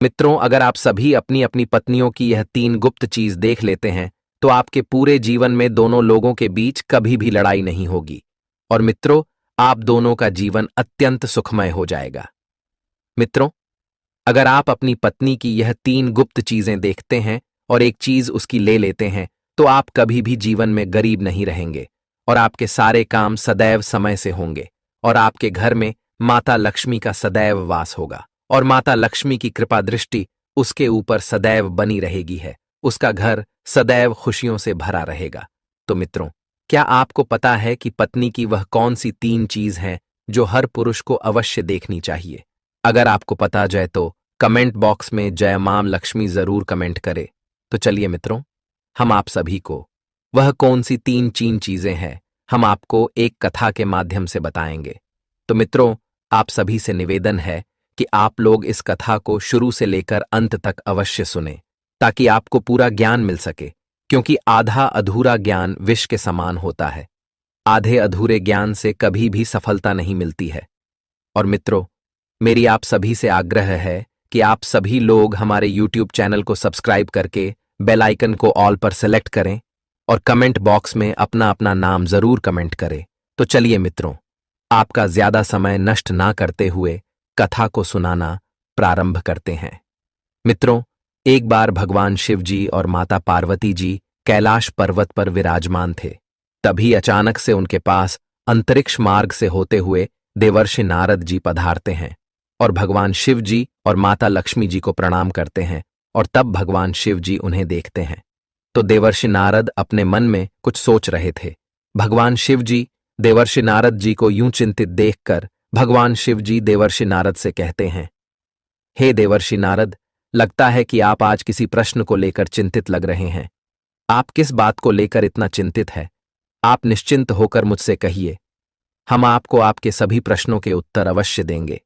मित्रों, अगर आप सभी अपनी अपनी पत्नियों की यह तीन गुप्त चीज देख लेते हैं तो आपके पूरे जीवन में दोनों लोगों के बीच कभी भी लड़ाई नहीं होगी और मित्रों, आप दोनों का जीवन अत्यंत सुखमय हो जाएगा। मित्रों, अगर आप अपनी पत्नी की यह तीन गुप्त चीजें देखते हैं और एक चीज उसकी ले लेते हैं तो आप कभी भी जीवन में गरीब नहीं रहेंगे और आपके सारे काम सदैव समय से होंगे और आपके घर में माता लक्ष्मी का सदैव वास होगा और माता लक्ष्मी की कृपा दृष्टि उसके ऊपर सदैव बनी रहेगी है। उसका घर सदैव खुशियों से भरा रहेगा। तो मित्रों, क्या आपको पता है कि पत्नी की वह कौन सी तीन चीज हैं जो हर पुरुष को अवश्य देखनी चाहिए? अगर आपको पता जाए तो कमेंट बॉक्स में जय मां लक्ष्मी जरूर कमेंट करे। तो चलिए मित्रों, हम आप सभी को वह कौन सी तीन चीजें हैं हम आपको एक कथा के माध्यम से बताएंगे। तो मित्रों, आप सभी से निवेदन है कि आप लोग इस कथा को शुरू से लेकर अंत तक अवश्य सुने ताकि आपको पूरा ज्ञान मिल सके, क्योंकि आधा अधूरा ज्ञान विष के समान होता है। आधे अधूरे ज्ञान से कभी भी सफलता नहीं मिलती है। और मित्रों, मेरी आप सभी से आग्रह है कि आप सभी लोग हमारे YouTube चैनल को सब्सक्राइब करके बेल आइकन को ऑल पर सेलेक्ट करें और कमेंट बॉक्स में अपना अपना नाम जरूर कमेंट करें। तो चलिए मित्रों, आपका ज्यादा समय नष्ट ना करते हुए कथा को सुनाना प्रारंभ करते हैं। मित्रों, एक बार भगवान शिव जी और माता पार्वती जी कैलाश पर्वत पर विराजमान थे। तभी अचानक से उनके पास अंतरिक्ष मार्ग से होते हुए देवर्षि नारद जी पधारते हैं और भगवान शिव जी और माता लक्ष्मी जी को प्रणाम करते हैं और तब भगवान शिव जी उन्हें देखते हैं। तो देवर्षि नारद अपने मन में कुछ सोच रहे थे। भगवान शिव जी देवर्षि नारद जी को यूं चिंतित देखकर भगवान शिव जी देवर्षि नारद से कहते हैं, हे देवर्षि नारद, लगता है कि आप आज किसी प्रश्न को लेकर चिंतित लग रहे हैं। आप किस बात को लेकर इतना चिंतित है? आप निश्चिंत होकर मुझसे कहिए, हम आपको आपके सभी प्रश्नों के उत्तर अवश्य देंगे।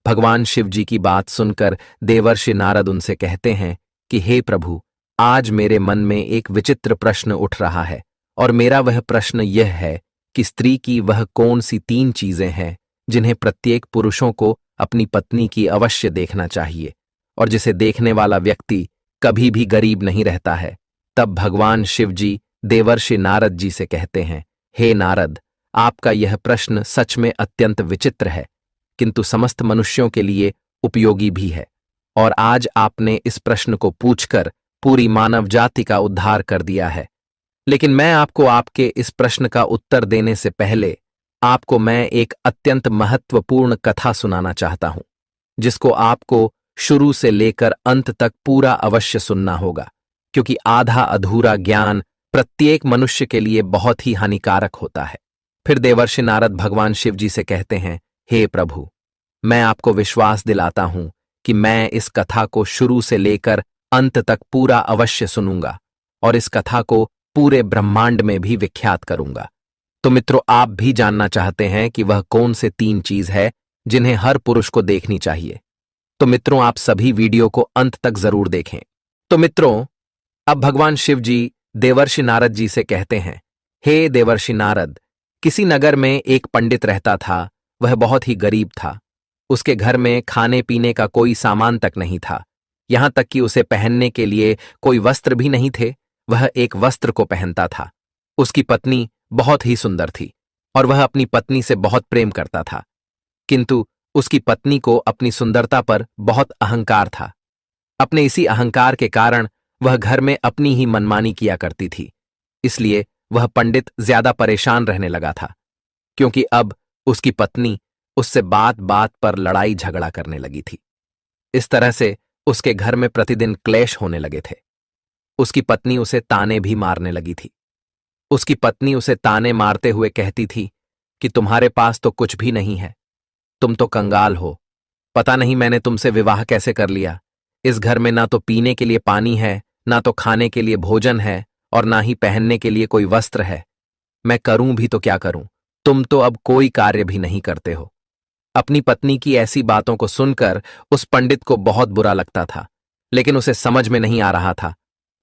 भगवान शिव जी की बात सुनकर देवर्षि नारद उनसे कहते हैं कि हे प्रभु, आज मेरे मन में एक विचित्र प्रश्न उठ रहा है और मेरा वह प्रश्न यह है कि स्त्री की वह कौन सी तीन चीजें हैं जिन्हें प्रत्येक पुरुषों को अपनी पत्नी की अवश्य देखना चाहिए और जिसे देखने वाला व्यक्ति कभी भी गरीब नहीं रहता है। तब भगवान शिव जी देवर्षि नारद जी से कहते हैं, हे नारद, आपका यह प्रश्न सच में अत्यंत विचित्र है, किंतु समस्त मनुष्यों के लिए उपयोगी भी है और आज आपने इस प्रश्न को पूछकर पूरी मानव जाति का उद्धार कर दिया है। लेकिन मैं आपको आपके इस प्रश्न का उत्तर देने से पहले आपको मैं एक अत्यंत महत्वपूर्ण कथा सुनाना चाहता हूं, जिसको आपको शुरू से लेकर अंत तक पूरा अवश्य सुनना होगा, क्योंकि आधा अधूरा ज्ञान प्रत्येक मनुष्य के लिए बहुत ही हानिकारक होता है। फिर देवर्षि नारद भगवान शिव जी से कहते हैं, हे प्रभु, मैं आपको विश्वास दिलाता हूं कि मैं इस कथा को शुरू से लेकर अंत तक पूरा अवश्य सुनूंगा और इस कथा को पूरे ब्रह्मांड में भी विख्यात करूंगा। तो मित्रों, आप भी जानना चाहते हैं कि वह कौन से तीन चीज है जिन्हें हर पुरुष को देखनी चाहिए। तो मित्रों, आप सभी वीडियो को अंत तक जरूर देखें। तो मित्रों, अब भगवान शिव जी देवर्षि नारद जी से कहते हैं, हे देवर्षि नारद, किसी नगर में एक पंडित रहता था। वह बहुत ही गरीब था। उसके घर में खाने पीने का कोई सामान तक नहीं था, यहां तक कि उसे पहनने के लिए कोई वस्त्र भी नहीं थे। वह एक वस्त्र को पहनता था। उसकी पत्नी बहुत ही सुंदर थी और वह अपनी पत्नी से बहुत प्रेम करता था, किंतु उसकी पत्नी को अपनी सुंदरता पर बहुत अहंकार था। अपने इसी अहंकार के कारण वह घर में अपनी ही मनमानी किया करती थी। इसलिए वह पंडित ज्यादा परेशान रहने लगा था, क्योंकि अब उसकी पत्नी उससे बात बात पर लड़ाई झगड़ा करने लगी थी। इस तरह से उसके घर में प्रतिदिन क्लेश होने लगे थे। उसकी पत्नी उसे ताने भी मारने लगी थी। उसकी पत्नी उसे ताने मारते हुए कहती थी कि तुम्हारे पास तो कुछ भी नहीं है, तुम तो कंगाल हो, पता नहीं मैंने तुमसे विवाह कैसे कर लिया। इस घर में ना तो पीने के लिए पानी है, ना तो खाने के लिए भोजन है और ना ही पहनने के लिए कोई वस्त्र है। मैं करूं भी तो क्या करूं, तुम तो अब कोई कार्य भी नहीं करते हो। अपनी पत्नी की ऐसी बातों को सुनकर उस पंडित को बहुत बुरा लगता था, लेकिन उसे समझ में नहीं आ रहा था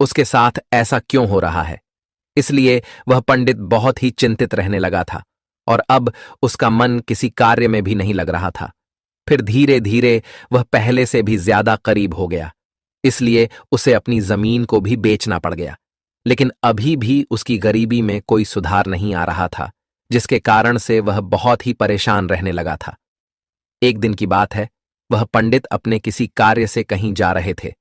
उसके साथ ऐसा क्यों हो रहा है। इसलिए वह पंडित बहुत ही चिंतित रहने लगा था और अब उसका मन किसी कार्य में भी नहीं लग रहा था। फिर धीरे धीरे वह पहले से भी ज्यादा करीब हो गया, इसलिए उसे अपनी जमीन को भी बेचना पड़ गया। लेकिन अभी भी उसकी गरीबी में कोई सुधार नहीं आ रहा था, जिसके कारण से वह बहुत ही परेशान रहने लगा था। एक दिन की बात है, वह पंडित अपने किसी कार्य से कहीं जा रहे थे।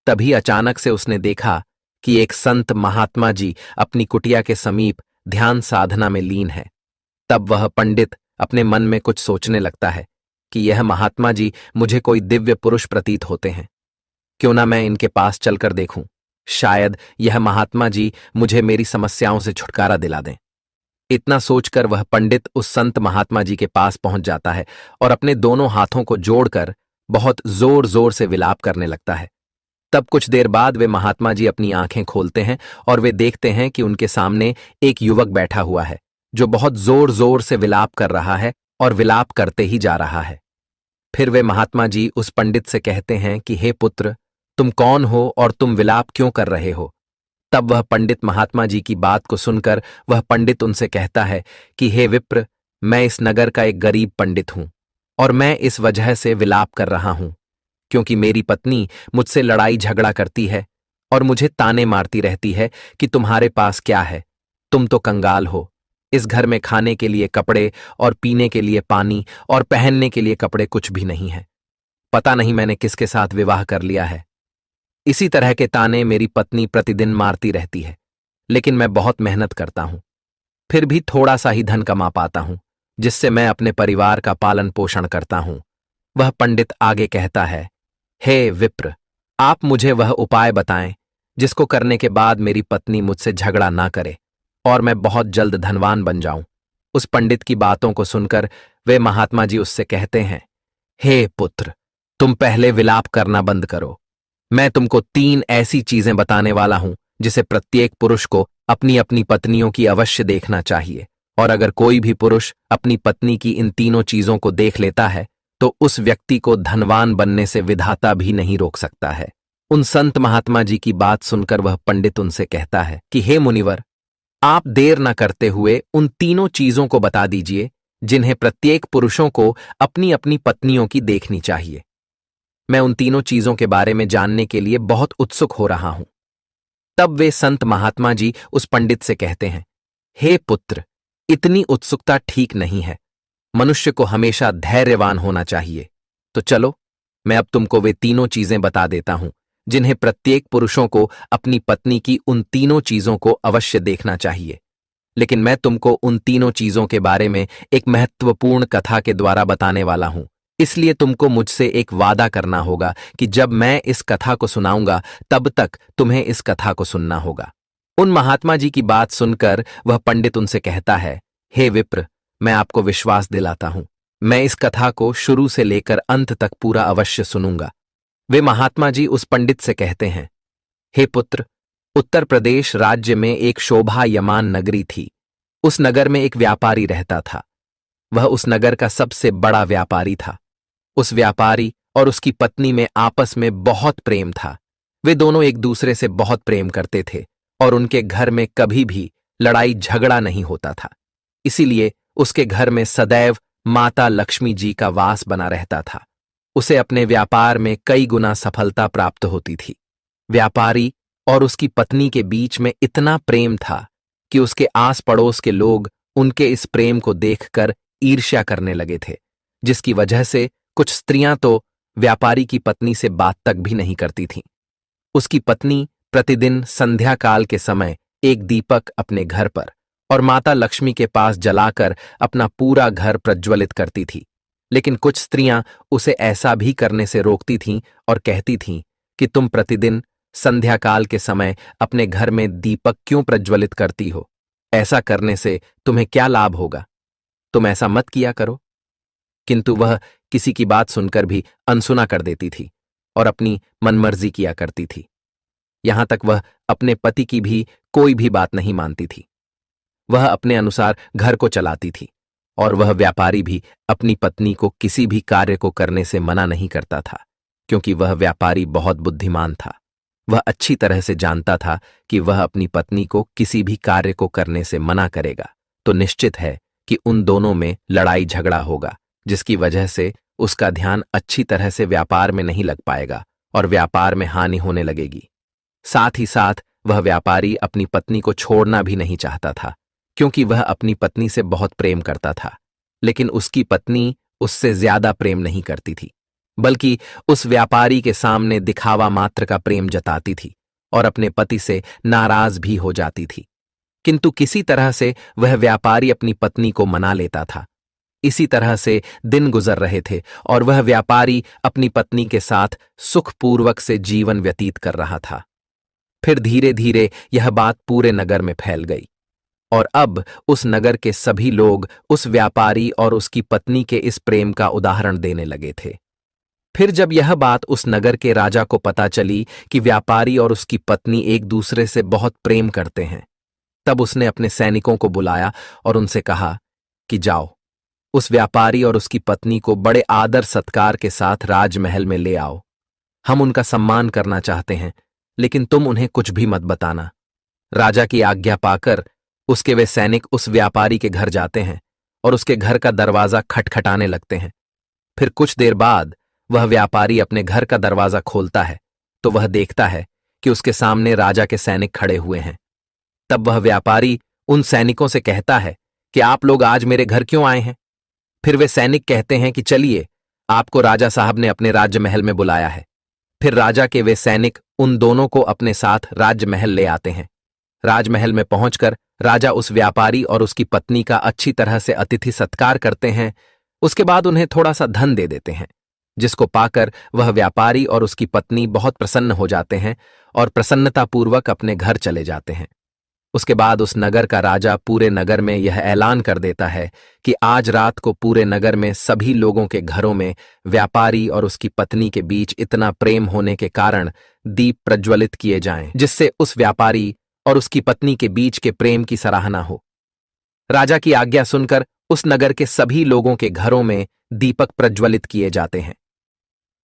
तभी अचानक से उसने देखा कि एक संत महात्मा जी अपनी कुटिया के समीप ध्यान साधना में लीन है। तब वह पंडित अपने मन में कुछ सोचने लगता है कि यह महात्मा जी मुझे कोई दिव्य पुरुष प्रतीत होते हैं, क्यों ना मैं इनके पास चलकर देखूं, शायद यह महात्मा जी मुझे मेरी समस्याओं से छुटकारा दिला दें। इतना सोचकर वह पंडित उस संत महात्मा जी के पास पहुंच जाता है और अपने दोनों हाथों को जोड़कर बहुत जोर जोर से विलाप करने लगता है। तब कुछ देर बाद वे महात्मा जी अपनी आंखें खोलते हैं और वे देखते हैं कि उनके सामने एक युवक बैठा हुआ है जो बहुत जोर जोर से विलाप कर रहा है और विलाप करते ही जा रहा है। फिर वे महात्मा जी उस पंडित से कहते हैं कि हे पुत्र, तुम कौन हो और तुम विलाप क्यों कर रहे हो? तब वह पंडित महात्मा जी की बात को सुनकर वह पंडित उनसे कहता है कि हे विप्र, मैं इस नगर का एक गरीब पंडित हूं और मैं इस वजह से विलाप कर रहा हूं क्योंकि मेरी पत्नी मुझसे लड़ाई झगड़ा करती है और मुझे ताने मारती रहती है कि तुम्हारे पास क्या है, तुम तो कंगाल हो। इस घर में खाने के लिए कपड़े और पीने के लिए पानी और पहनने के लिए कपड़े कुछ भी नहीं है। पता नहीं मैंने किसके साथ विवाह कर लिया है। इसी तरह के ताने मेरी पत्नी प्रतिदिन मारती रहती है, लेकिन मैं बहुत मेहनत करता हूं, फिर भी थोड़ा सा ही धन कमा पाता हूं, जिससे मैं अपने परिवार का पालन पोषण करता हूं। वह पंडित आगे कहता है, हे विप्र, आप मुझे वह उपाय बताएं जिसको करने के बाद मेरी पत्नी मुझसे झगड़ा ना करे और मैं बहुत जल्द धनवान बन जाऊं। उस पंडित की बातों को सुनकर वे महात्मा जी उससे कहते हैं, हे पुत्र, तुम पहले विलाप करना बंद करो। मैं तुमको 3 ऐसी चीजें बताने वाला हूं जिसे प्रत्येक पुरुष को अपनी अपनी पत्नियों की अवश्य देखना चाहिए, और अगर कोई भी पुरुष अपनी पत्नी की इन तीनों चीजों को देख लेता है तो उस व्यक्ति को धनवान बनने से विधाता भी नहीं रोक सकता है। उन संत महात्मा जी की बात सुनकर वह पंडित उनसे कहता है कि हे मुनिवर, आप देर न करते हुए उन तीनों चीजों को बता दीजिए जिन्हें प्रत्येक पुरुषों को अपनी अपनी पत्नियों की देखनी चाहिए। मैं उन तीनों चीजों के बारे में जानने के लिए बहुत उत्सुक हो रहा हूं। तब वे संत महात्मा जी उस पंडित से कहते हैं, हे पुत्र, इतनी उत्सुकता ठीक नहीं है। मनुष्य को हमेशा धैर्यवान होना चाहिए। तो चलो, मैं अब तुमको वे तीनों चीजें बता देता हूं जिन्हें प्रत्येक पुरुषों को अपनी पत्नी की उन तीनों चीजों को अवश्य देखना चाहिए। लेकिन मैं तुमको उन तीनों चीजों के बारे में एक महत्वपूर्ण कथा के द्वारा बताने वाला हूं, इसलिए तुमको मुझसे एक वादा करना होगा कि जब मैं इस कथा को सुनाऊंगा तब तक तुम्हें इस कथा को सुनना होगा। उन महात्मा जी की बात सुनकर वह पंडित उनसे कहता है, हे विप्र, मैं आपको विश्वास दिलाता हूं, मैं इस कथा को शुरू से लेकर अंत तक पूरा अवश्य सुनूंगा। वे महात्मा जी उस पंडित से कहते हैं, हे पुत्र, उत्तर प्रदेश राज्य में एक शोभायमान नगरी थी। उस नगर में एक व्यापारी रहता था। वह उस नगर का सबसे बड़ा व्यापारी था। उस व्यापारी और उसकी पत्नी में आपस में बहुत प्रेम था। वे दोनों एक दूसरे से बहुत प्रेम करते थे और उनके घर में कभी भी लड़ाई झगड़ा नहीं होता था। इसीलिए उसके घर में सदैव माता लक्ष्मी जी का वास बना रहता था। उसे अपने व्यापार में कई गुना सफलता प्राप्त होती थी। व्यापारी और उसकी पत्नी के बीच में इतना प्रेम था कि उसके आस पड़ोस के लोग उनके इस प्रेम को देखकर ईर्ष्या करने लगे थे, जिसकी वजह से कुछ स्त्रियां तो व्यापारी की पत्नी से बात तक भी नहीं करती थीं। उसकी पत्नी प्रतिदिन संध्या काल के समय एक दीपक अपने घर पर और माता लक्ष्मी के पास जलाकर अपना पूरा घर प्रज्वलित करती थी। लेकिन कुछ स्त्रियां उसे ऐसा भी करने से रोकती थीं और कहती थीं कि तुम प्रतिदिन संध्या काल के समय अपने घर में दीपक क्यों प्रज्वलित करती हो? ऐसा करने से तुम्हें क्या लाभ होगा? तुम ऐसा मत किया करो। किंतु वह किसी की बात सुनकर भी अनसुना कर देती थी और अपनी मनमर्जी किया करती थी। यहां तक वह अपने पति की भी कोई भी बात नहीं मानती थी। वह अपने अनुसार घर को चलाती थी और वह व्यापारी भी अपनी पत्नी को किसी भी कार्य को करने से मना नहीं करता था, क्योंकि वह व्यापारी बहुत बुद्धिमान था। वह अच्छी तरह से जानता था कि वह अपनी पत्नी को किसी भी कार्य को करने से मना करेगा तो निश्चित है कि उन दोनों में लड़ाई झगड़ा होगा, जिसकी वजह से उसका ध्यान अच्छी तरह से व्यापार में नहीं लग पाएगा और व्यापार में हानि होने लगेगी। साथ ही साथ वह व्यापारी अपनी पत्नी को छोड़ना भी नहीं चाहता था, क्योंकि वह अपनी पत्नी से बहुत प्रेम करता था। लेकिन उसकी पत्नी उससे ज्यादा प्रेम नहीं करती थी, बल्कि उस व्यापारी के सामने दिखावा मात्र का प्रेम जताती थी और अपने पति से नाराज भी हो जाती थी। किंतु किसी तरह से वह व्यापारी अपनी पत्नी को मना लेता था। इसी तरह से दिन गुजर रहे थे और वह व्यापारी अपनी पत्नी के साथ सुखपूर्वक से जीवन व्यतीत कर रहा था। फिर धीरे धीरे यह बात पूरे नगर में फैल गई और अब उस नगर के सभी लोग उस व्यापारी और उसकी पत्नी के इस प्रेम का उदाहरण देने लगे थे। फिर जब यह बात उस नगर के राजा को पता चली कि व्यापारी और उसकी पत्नी एक दूसरे से बहुत प्रेम करते हैं, तब उसने अपने सैनिकों को बुलाया और उनसे कहा कि जाओ, उस व्यापारी और उसकी पत्नी को बड़े आदर सत्कार के साथ राजमहल में ले आओ। हम उनका सम्मान करना चाहते हैं, लेकिन तुम उन्हें कुछ भी मत बताना। राजा की आज्ञा पाकर उसके वे सैनिक उस व्यापारी के घर जाते हैं और उसके घर का दरवाजा खटखटाने लगते हैं। फिर कुछ देर बाद वह व्यापारी अपने घर का दरवाजा खोलता है तो वह देखता है कि उसके सामने राजा के सैनिक खड़े हुए हैं। तब वह व्यापारी उन सैनिकों से कहता है कि आप लोग आज मेरे घर क्यों आए हैं? फिर वे सैनिक कहते हैं कि चलिए, आपको राजा साहब ने अपने राजमहल में बुलाया है। फिर राजा के वे सैनिक उन दोनों को अपने साथ राजमहल ले आते हैं। राजमहल में पहुंचकर राजा उस व्यापारी और उसकी पत्नी का अच्छी तरह से अतिथि सत्कार करते हैं। उसके बाद उन्हें थोड़ा सा धन दे देते हैं, जिसको पाकर वह व्यापारी और उसकी पत्नी बहुत प्रसन्न हो जाते हैं और प्रसन्नतापूर्वक अपने घर चले जाते हैं। उसके बाद उस नगर का राजा पूरे नगर में यह ऐलान कर देता है कि आज रात को पूरे नगर में सभी लोगों के घरों में व्यापारी और उसकी पत्नी के बीच इतना प्रेम होने के कारण दीप प्रज्वलित किए जाएं, जिससे उस व्यापारी और उसकी पत्नी के बीच के प्रेम की सराहना हो। राजा की आज्ञा सुनकर उस नगर के सभी लोगों के घरों में दीपक प्रज्वलित किए जाते हैं,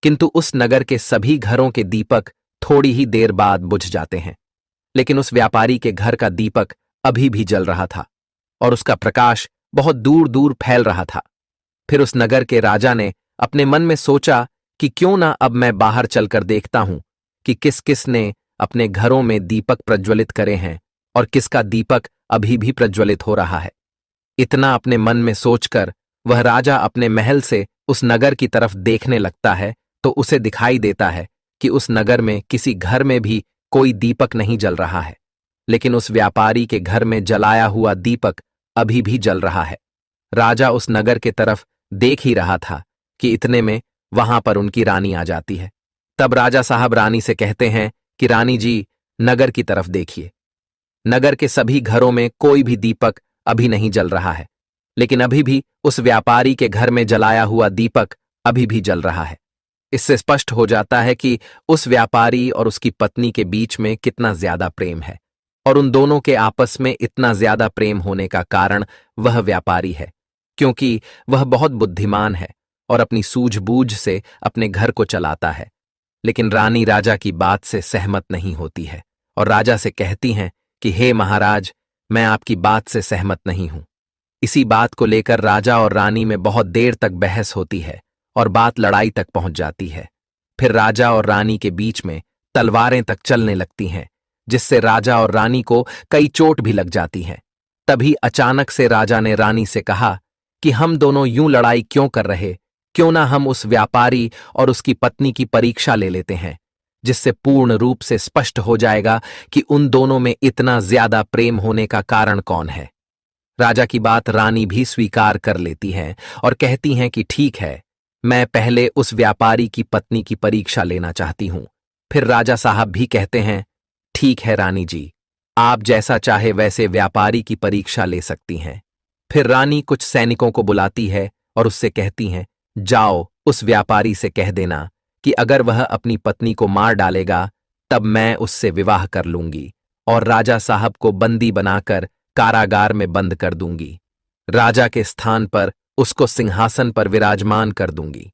किंतु उस नगर के सभी घरों के दीपक थोड़ी ही देर बाद बुझ जाते हैं। लेकिन उस व्यापारी के घर का दीपक अभी भी जल रहा था और उसका प्रकाश बहुत दूर दूर फैल रहा था। फिर उस नगर के राजा ने अपने मन में सोचा कि क्यों ना अब मैं बाहर चलकर देखता हूं कि किस किस ने अपने घरों में दीपक प्रज्वलित करे हैं और किसका दीपक अभी भी प्रज्वलित हो रहा है। इतना अपने मन में सोचकर वह राजा अपने महल से उस नगर की तरफ देखने लगता है तो उसे दिखाई देता है कि उस नगर में किसी घर में भी कोई दीपक नहीं जल रहा है, लेकिन उस व्यापारी के घर में जलाया हुआ दीपक अभी भी जल रहा है। राजा उस नगर के तरफ देख ही रहा था कि इतने में वहां पर उनकी रानी आ जाती है। तब राजा साहब रानी से कहते हैं कि रानी जी, नगर की तरफ देखिए। नगर के सभी घरों में कोई भी दीपक अभी नहीं जल रहा है, लेकिन अभी भी उस व्यापारी के घर में जलाया हुआ दीपक अभी भी जल रहा है। इससे स्पष्ट हो जाता है कि उस व्यापारी और उसकी पत्नी के बीच में कितना ज्यादा प्रेम है और उन दोनों के आपस में इतना ज्यादा प्रेम होने का कारण वह व्यापारी है, क्योंकि वह बहुत बुद्धिमान है और अपनी सूझबूझ से अपने घर को चलाता है। लेकिन रानी राजा की बात से सहमत नहीं होती है और राजा से कहती हैं कि हे महाराज, मैं आपकी बात से सहमत नहीं हूं। इसी बात को लेकर राजा और रानी में बहुत देर तक बहस होती है और बात लड़ाई तक पहुंच जाती है। फिर राजा और रानी के बीच में तलवारें तक चलने लगती हैं, जिससे राजा और रानी को कई चोट भी लग जाती हैं। तभी अचानक से राजा ने रानी से कहा कि हम दोनों यूं लड़ाई क्यों कर रहे, क्यों ना हम उस व्यापारी और उसकी पत्नी की परीक्षा ले लेते हैं, जिससे पूर्ण रूप से स्पष्ट हो जाएगा कि उन दोनों में इतना ज्यादा प्रेम होने का कारण कौन है। राजा की बात रानी भी स्वीकार कर लेती हैं और कहती हैं कि ठीक है, मैं पहले उस व्यापारी की पत्नी की परीक्षा लेना चाहती हूं। फिर राजा साहब भी कहते हैं, ठीक है रानी जी, आप जैसा चाहे वैसे व्यापारी की परीक्षा ले सकती हैं। फिर रानी कुछ सैनिकों को बुलाती है और उससे कहती हैं, जाओ उस व्यापारी से कह देना कि अगर वह अपनी पत्नी को मार डालेगा तब मैं उससे विवाह कर लूंगी और राजा साहब को बंदी बनाकर कारागार में बंद कर दूंगी। राजा के स्थान पर उसको सिंहासन पर विराजमान कर दूंगी।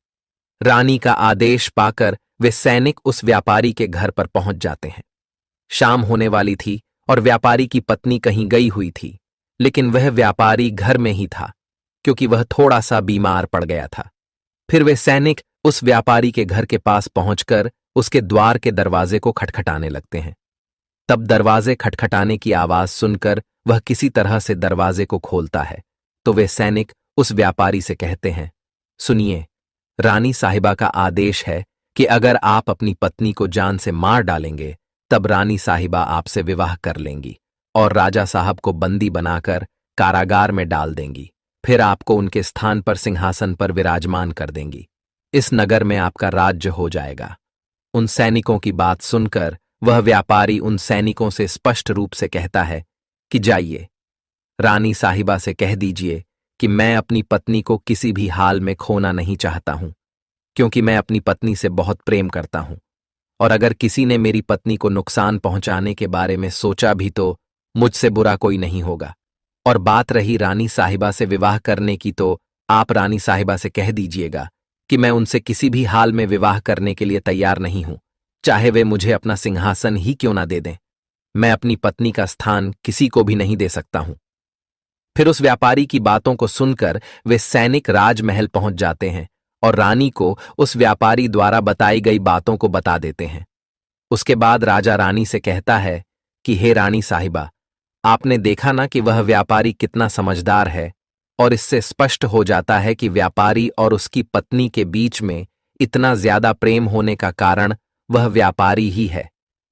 रानी का आदेश पाकर वे सैनिक उस व्यापारी के घर पर पहुंच जाते हैं। शाम होने वाली थी और व्यापारी की पत्नी कहीं गई हुई थी, लेकिन वह व्यापारी घर में ही था, क्योंकि वह थोड़ा सा बीमार पड़ गया था। फिर वे सैनिक उस व्यापारी के घर के पास पहुंचकर उसके द्वार के दरवाजे को खटखटाने लगते हैं। तब दरवाजे खटखटाने की आवाज सुनकर वह किसी तरह से दरवाजे को खोलता है तो वे सैनिक उस व्यापारी से कहते हैं, सुनिए, रानी साहिबा का आदेश है कि अगर आप अपनी पत्नी को जान से मार डालेंगे तब रानी साहिबा आपसे विवाह कर लेंगी और राजा साहब को बंदी बनाकर कारागार में डाल देंगी। फिर आपको उनके स्थान पर सिंहासन पर विराजमान कर देंगी। इस नगर में आपका राज्य हो जाएगा। उन सैनिकों की बात सुनकर वह व्यापारी उन सैनिकों से स्पष्ट रूप से कहता है कि जाइए, रानी साहिबा से कह दीजिए कि मैं अपनी पत्नी को किसी भी हाल में खोना नहीं चाहता हूं, क्योंकि मैं अपनी पत्नी से बहुत प्रेम करता हूं और अगर किसी ने मेरी पत्नी को नुकसान पहुंचाने के बारे में सोचा भी तो मुझसे बुरा कोई नहीं होगा। और बात रही रानी साहिबा से विवाह करने की, तो आप रानी साहिबा से कह दीजिएगा कि मैं उनसे किसी भी हाल में विवाह करने के लिए तैयार नहीं हूं, चाहे वे मुझे अपना सिंहासन ही क्यों ना दे दें। मैं अपनी पत्नी का स्थान किसी को भी नहीं दे सकता हूं। फिर उस व्यापारी की बातों को सुनकर वे सैनिक राजमहल पहुंच जाते हैं और रानी को उस व्यापारी द्वारा बताई गई बातों को बता देते हैं। उसके बाद राजा रानी से कहता है कि हे रानी साहिबा, आपने देखा ना कि वह व्यापारी कितना समझदार है, और इससे स्पष्ट हो जाता है कि व्यापारी और उसकी पत्नी के बीच में इतना ज्यादा प्रेम होने का कारण वह व्यापारी ही है,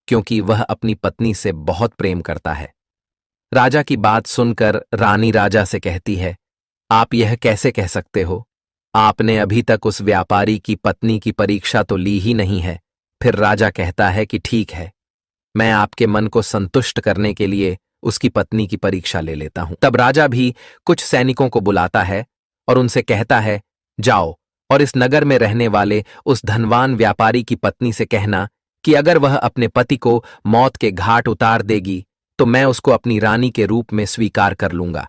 क्योंकि वह अपनी पत्नी से बहुत प्रेम करता है। राजा की बात सुनकर रानी राजा से कहती है, आप यह कैसे कह सकते हो? आपने अभी तक उस व्यापारी की पत्नी की परीक्षा तो ली ही नहीं है। फिर राजा कहता है कि ठीक है, मैं आपके मन को संतुष्ट करने के लिए उसकी पत्नी की परीक्षा ले लेता हूं। तब राजा भी कुछ सैनिकों को बुलाता है और उनसे कहता है, जाओ और इस नगर में रहने वाले उस धनवान व्यापारी की पत्नी से कहना कि अगर वह अपने पति को मौत के घाट उतार देगी तो मैं उसको अपनी रानी के रूप में स्वीकार कर लूंगा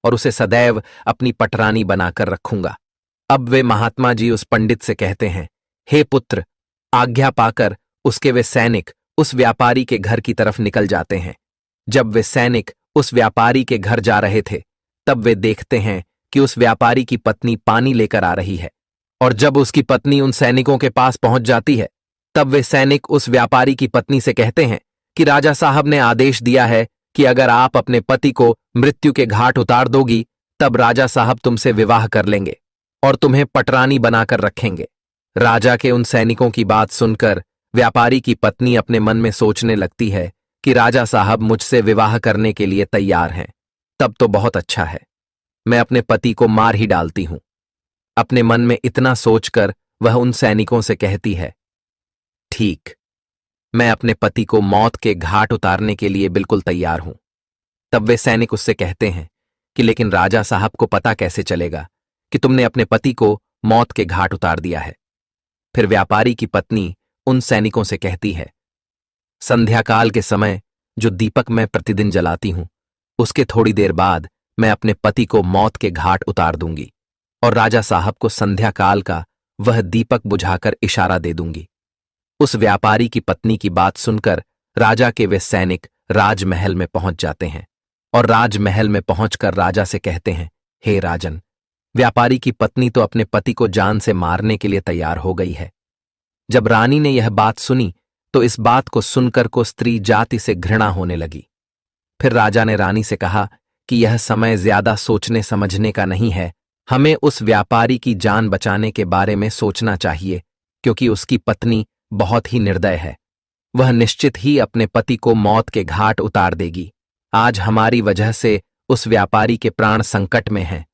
और उसे सदैव अपनी पटरानी बनाकर रखूंगा। अब वे महात्मा जी उस पंडित से कहते हैं, हे पुत्र, आज्ञा पाकर उसके वे सैनिक उस व्यापारी के घर की तरफ निकल जाते हैं। जब वे सैनिक उस व्यापारी के घर जा रहे थे तब वे देखते हैं कि उस व्यापारी की पत्नी पानी लेकर आ रही है, और जब उसकी पत्नी उन सैनिकों के पास पहुंच जाती है तब वे सैनिक उस व्यापारी की पत्नी से कहते हैं कि राजा साहब ने आदेश दिया है कि अगर आप अपने पति को मृत्यु के घाट उतार दोगी तब राजा साहब तुमसे विवाह कर लेंगे और तुम्हें पटरानी बनाकर रखेंगे। राजा के उन सैनिकों की बात सुनकर व्यापारी की पत्नी अपने मन में सोचने लगती है कि राजा साहब मुझसे विवाह करने के लिए तैयार हैं, तब तो बहुत अच्छा है, मैं अपने पति को मार ही डालती हूं। अपने मन में इतना सोचकर वह उन सैनिकों से कहती है, ठीक, मैं अपने पति को मौत के घाट उतारने के लिए बिल्कुल तैयार हूं। तब वे सैनिक उससे कहते हैं कि लेकिन राजा साहब को पता कैसे चलेगा कि तुमने अपने पति को मौत के घाट उतार दिया है? फिर व्यापारी की पत्नी उन सैनिकों से कहती है, संध्याकाल के समय जो दीपक मैं प्रतिदिन जलाती हूं, उसके थोड़ी देर बाद मैं अपने पति को मौत के घाट उतार दूंगी और राजा साहब को संध्याकाल का वह दीपक बुझाकर इशारा दे दूंगी। उस व्यापारी की पत्नी की बात सुनकर राजा के वे सैनिक राजमहल में पहुंच जाते हैं और राजमहल में पहुंचकर राजा से कहते हैं, हे राजन, व्यापारी की पत्नी तो अपने पति को जान से मारने के लिए तैयार हो गई है। जब रानी ने यह बात सुनी तो इस बात को सुनकर को स्त्री जाति से घृणा होने लगी। फिर राजा ने रानी से कहा कि यह समय ज्यादा सोचने समझने का नहीं है, हमें उस व्यापारी की जान बचाने के बारे में सोचना चाहिए, क्योंकि उसकी पत्नी बहुत ही निर्दय है। वह निश्चित ही अपने पति को मौत के घाट उतार देगी। आज हमारी वजह से उस व्यापारी के प्राण संकट में हैं।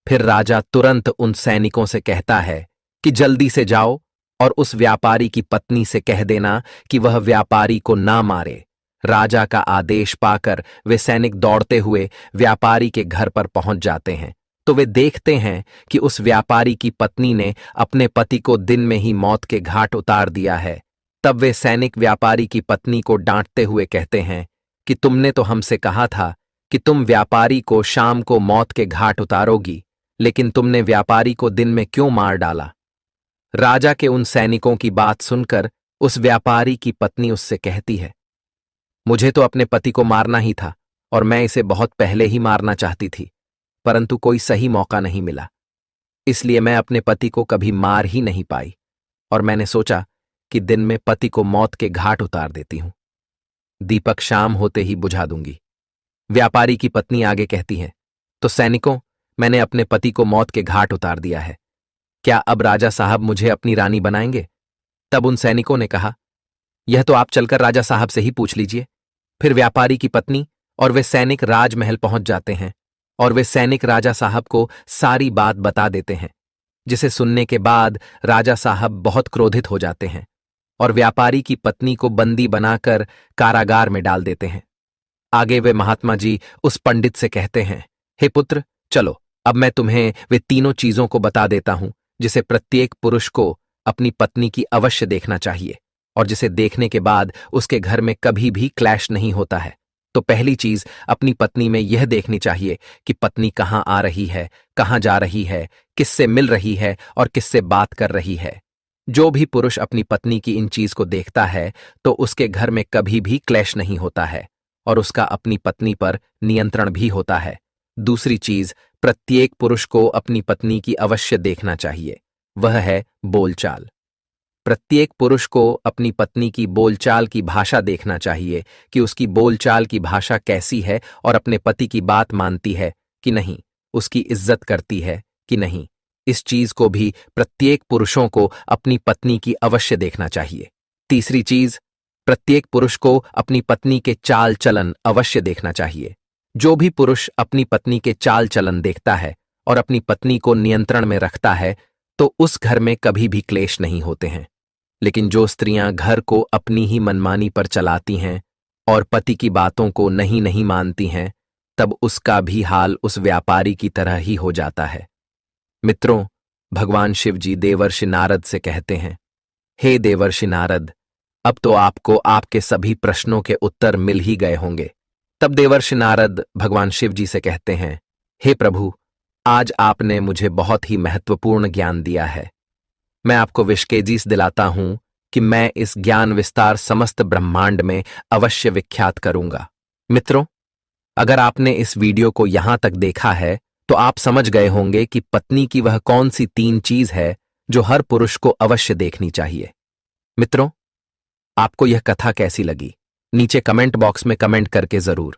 फिर राजा तुरंत उन सैनिकों से कहता है कि जल्दी से जाओ और उस व्यापारी की पत्नी से कह देना कि वह व्यापारी को ना मारे। राजा का आदेश पाकर वे सैनिक दौड़ते हुए व्यापारी के घर पर पहुंच जाते हैं तो वे देखते हैं कि उस व्यापारी की पत्नी ने अपने पति को दिन में ही मौत के घाट उतार दिया है। तब वे सैनिक व्यापारी की पत्नी को डांटते हुए कहते हैं कि तुमने तो हमसे कहा था कि तुम व्यापारी को शाम को मौत के घाट उतारोगी, लेकिन तुमने व्यापारी को दिन में क्यों मार डाला? राजा के उन सैनिकों की बात सुनकर उस व्यापारी की पत्नी उससे कहती है, मुझे तो अपने पति को मारना ही था और मैं इसे बहुत पहले ही मारना चाहती थी, परंतु कोई सही मौका नहीं मिला। इसलिए मैं अपने पति को कभी मार ही नहीं पाई और मैंने सोचा कि दिन में पति को मौत के घाट उतार देती हूं। दीपक शाम होते ही बुझा दूंगी। व्यापारी की पत्नी आगे कहती है, तो सैनिकों, मैंने अपने पति को मौत के घाट उतार दिया है। क्या अब राजा साहब मुझे अपनी रानी बनाएंगे? तब उन सैनिकों ने कहा, यह तो आप चलकर राजा साहब से ही पूछ लीजिए। फिर व्यापारी की पत्नी और वे सैनिक राजमहल पहुंच जाते हैं और वे सैनिक राजा साहब को सारी बात बता देते हैं, जिसे सुनने के बाद राजा साहब बहुत क्रोधित हो जाते हैं और व्यापारी की पत्नी को बंदी बनाकर कारागार में डाल देते हैं। आगे वे महात्मा जी उस पंडित से कहते हैं, हे पुत्र, चलो अब मैं तुम्हें वे तीनों चीजों को बता देता हूं जिसे प्रत्येक पुरुष को अपनी पत्नी की अवश्य देखना चाहिए और जिसे देखने के बाद उसके घर में कभी भी क्लैश नहीं होता है। तो पहली चीज अपनी पत्नी में यह देखनी चाहिए कि पत्नी कहाँ आ रही है, कहाँ जा रही है, किससे मिल रही है और किससे बात कर रही है। जो भी पुरुष अपनी पत्नी की इन चीज को देखता है तो उसके घर में कभी भी क्लैश नहीं होता है और उसका अपनी पत्नी पर नियंत्रण भी होता है। दूसरी चीज प्रत्येक पुरुष को अपनी पत्नी की अवश्य देखना चाहिए, वह है बोलचाल। प्रत्येक पुरुष को अपनी पत्नी की बोलचाल की भाषा देखना चाहिए कि उसकी बोलचाल की भाषा कैसी है और अपने पति की बात मानती है कि नहीं, उसकी इज्जत करती है कि नहीं। इस चीज को भी प्रत्येक पुरुषों को अपनी पत्नी की अवश्य देखना चाहिए। तीसरी चीज, प्रत्येक पुरुष को अपनी पत्नी के चाल चलन अवश्य देखना चाहिए। जो भी पुरुष अपनी पत्नी के चाल चलन देखता है और अपनी पत्नी को नियंत्रण में रखता है तो उस घर में कभी भी क्लेश नहीं होते हैं। लेकिन जो स्त्रियां घर को अपनी ही मनमानी पर चलाती हैं और पति की बातों को नहीं मानती हैं, तब उसका भी हाल उस व्यापारी की तरह ही हो जाता है। मित्रों, भगवान शिव जी देवर्षि नारद से कहते हैं, हे देवर्षि नारद, अब तो आपको आपके सभी प्रश्नों के उत्तर मिल ही गए होंगे। तब देवर्षि नारद भगवान शिव जी से कहते हैं, हे प्रभु, आज आपने मुझे बहुत ही महत्वपूर्ण ज्ञान दिया है। मैं आपको विश्केजीस दिलाता हूं कि मैं इस ज्ञान विस्तार समस्त ब्रह्मांड में अवश्य विख्यात करूंगा। मित्रों, अगर आपने इस वीडियो को यहां तक देखा है तो आप समझ गए होंगे कि पत्नी की वह कौन सी 3 चीज है जो हर पुरुष को अवश्य देखनी चाहिए। मित्रों, आपको यह कथा कैसी लगी? नीचे कमेंट बॉक्स में कमेंट करके जरूर